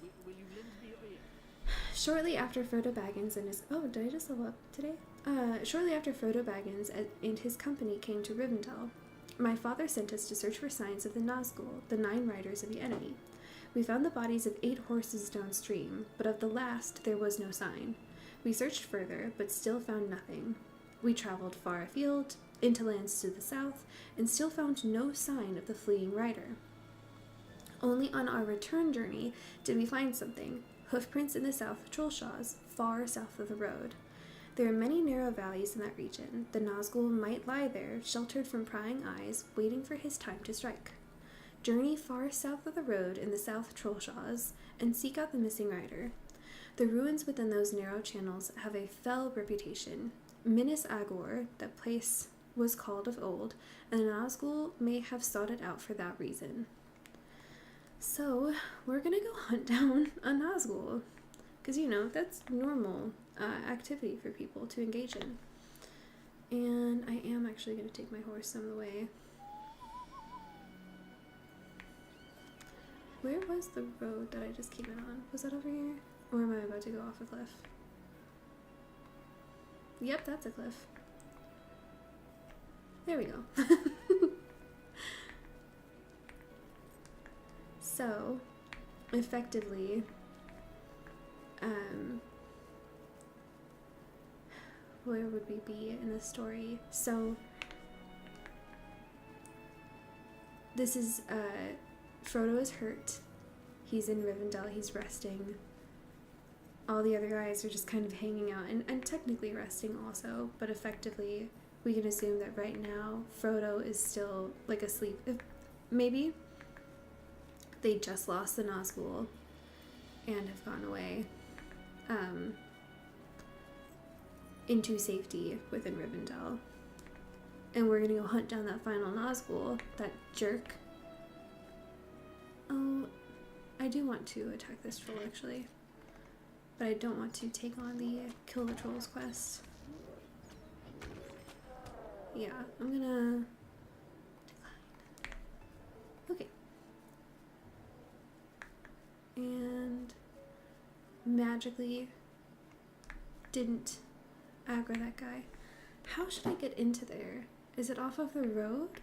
Shortly after Frodo Baggins and his... Oh, did I just level up today? Shortly after Frodo Baggins and his company came to Rivendell, my father sent us to search for signs of the Nazgul, the 9 riders of the enemy. We found the bodies of 8 horses downstream, but of the last there was no sign. We searched further, but still found nothing. We traveled far afield, into lands to the south, and still found no sign of the fleeing rider. Only on our return journey did we find something: hoofprints in the south of Trollshaws, far south of the road. There are many narrow valleys in that region. The Nazgul might lie there, sheltered from prying eyes, waiting for his time to strike. Journey far south of the road in the south Trollshaws, and seek out the missing rider. The ruins within those narrow channels have a fell reputation. Minas Agor, that place was called of old, and the Nazgul may have sought it out for that reason. So, we're gonna go hunt down a Nazgul, because, you know, that's normal activity for people to engage in. And I am actually going to take my horse some of the way. Where was the road that I just came in on? Was that over here? Or am I about to go off a cliff? Yep, that's a cliff. There we go. So, effectively, where would we be in the story? So, this is, Frodo is hurt. He's in Rivendell, he's resting. All the other guys are just kind of hanging out, and technically resting also, but effectively, we can assume that right now, Frodo is still, like, asleep. Maybe they just lost the Nazgul and have gone away into safety within Rivendell. And we're gonna go hunt down that final Nazgul, that jerk. Oh, I do want to attack this troll actually, but I don't want to take on the Kill the Trolls quest. Yeah, I'm gonna decline. Okay. And magically didn't aggro that guy. How should I get into there? Is it off of the road?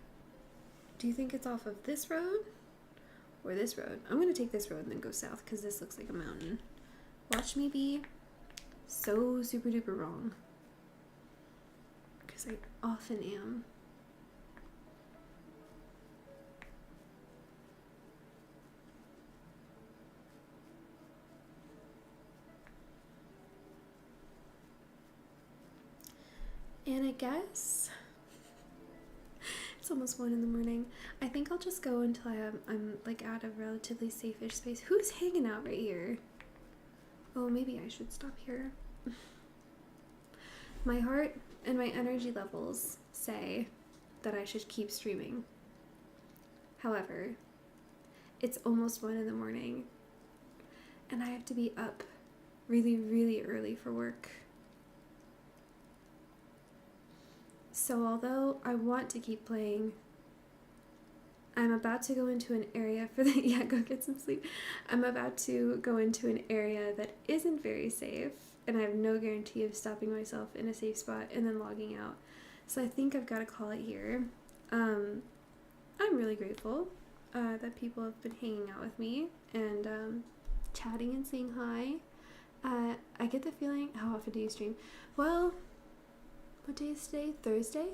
Do you think it's off of this road? Or this road? I'm gonna take this road and then go south because this looks like a mountain. Watch me be so super duper wrong. Because I often am. And I guess it's almost 1 in the morning. I think I'll just go until I'm like at a relatively safe-ish space. Who's hanging out right here? Oh, maybe I should stop here. My heart and my energy levels say that I should keep streaming. However, it's almost 1 in the morning and I have to be up really, really early for work. So although I want to keep playing, I'm about to go into an area for the yeah, go get some sleep. I'm about to go into an area that isn't very safe, and I have no guarantee of stopping myself in a safe spot and then logging out. So I think I've got to call it here. I'm really grateful that people have been hanging out with me and chatting and saying hi. I get the feeling, how often do you stream? Well, what day is today? Thursday?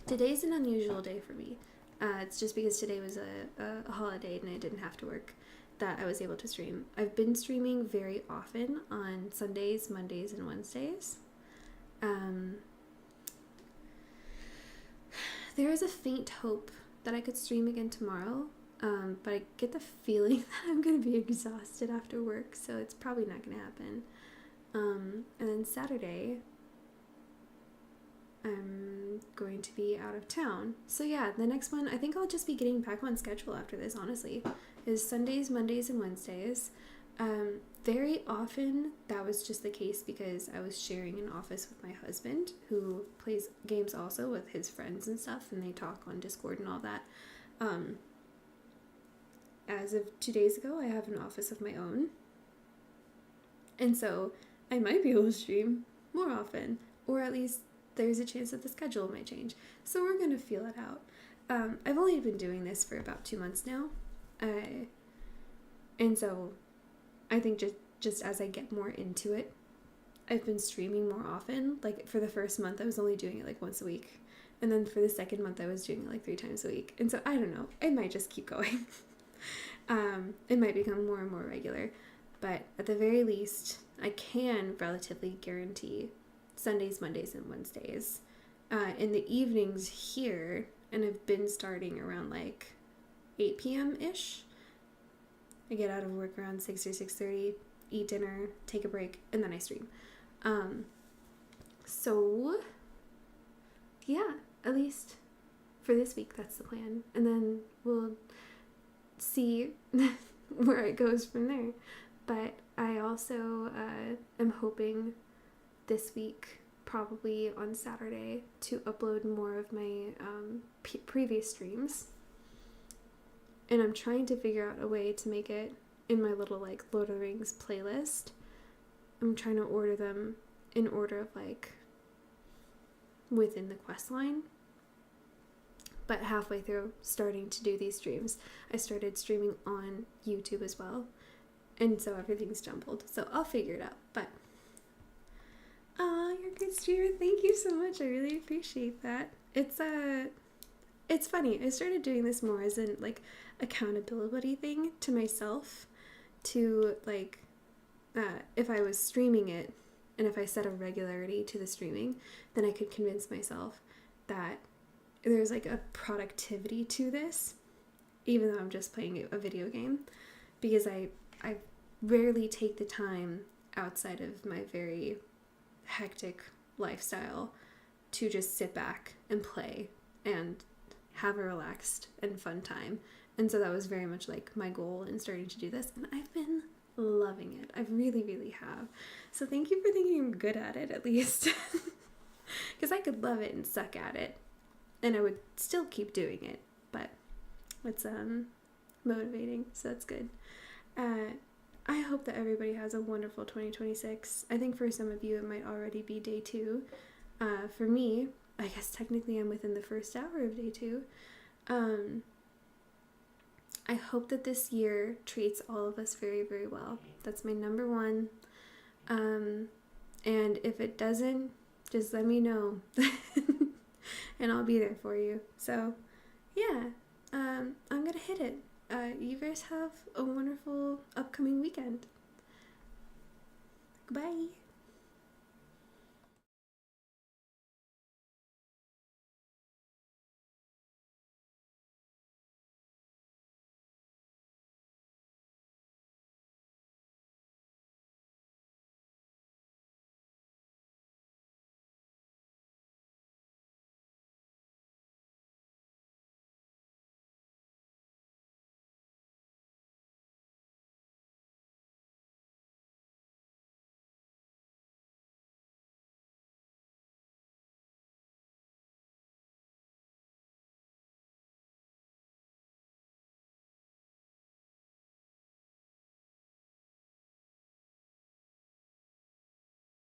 Today's an unusual day for me. It's just because today was a holiday and I didn't have to work that I was able to stream. I've been streaming very often on Sundays, Mondays, and Wednesdays. There is a faint hope that I could stream again tomorrow, but I get the feeling that I'm going to be exhausted after work, so it's probably not going to happen. And then Saturday, I'm going to be out of town. So yeah, the next one, I think I'll just be getting back on schedule after this, honestly, is Sundays, Mondays, and Wednesdays. Very often that was just the case because I was sharing an office with my husband, who plays games also with his friends and stuff, and they talk on Discord and all that. As of 2 days ago, I have an office of my own, and so I might be able to stream more often, or at least there's a chance that the schedule might change. So we're gonna feel it out. I've only been doing this for about 2 months now, and so I think just as I get more into it, I've been streaming more often. Like for the first month, I was only doing it like once a week, and then for the second month, I was doing it like 3 times a week. And so I don't know, it might just keep going. It might become more and more regular, but at the very least, I can relatively guarantee Sundays, Mondays, and Wednesdays. In the evenings here, and I've been starting around like 8 p.m.-ish. I get out of work around 6 or 6:30, eat dinner, take a break, and then I stream. So yeah, at least for this week, that's the plan. And then we'll see where it goes from there. But I also am hoping this week, probably on Saturday, to upload more of my previous streams. And I'm trying to figure out a way to make it in my little like Lord of the Rings playlist. I'm trying to order them in order of like within the quest line. But halfway through starting to do these streams, I started streaming on YouTube as well. And so everything's jumbled. So I'll figure it out. But you're a good streamer. Thank you so much. I really appreciate that. It's funny. I started doing this more as an like accountability thing to myself, to like if I was streaming it and if I set a regularity to the streaming, then I could convince myself that there's like a productivity to this, even though I'm just playing a video game, because I rarely take the time outside of my very hectic lifestyle to just sit back and play and have a relaxed and fun time. And so that was very much like my goal in starting to do this, and I've been loving it. I really, really have. So thank you for thinking I'm good at it, at least. Because I could love it and suck at it, and I would still keep doing it, but it's motivating, so that's good. I hope that everybody has a wonderful 2026. I think for some of you it might already be day 2. For me, I guess technically I'm within the first hour of day 2. I hope that this year treats all of us very, very well. That's my number one. And if it doesn't, just let me know. And I'll be there for you. So, yeah, I'm gonna hit it. You guys have a wonderful upcoming weekend. Goodbye.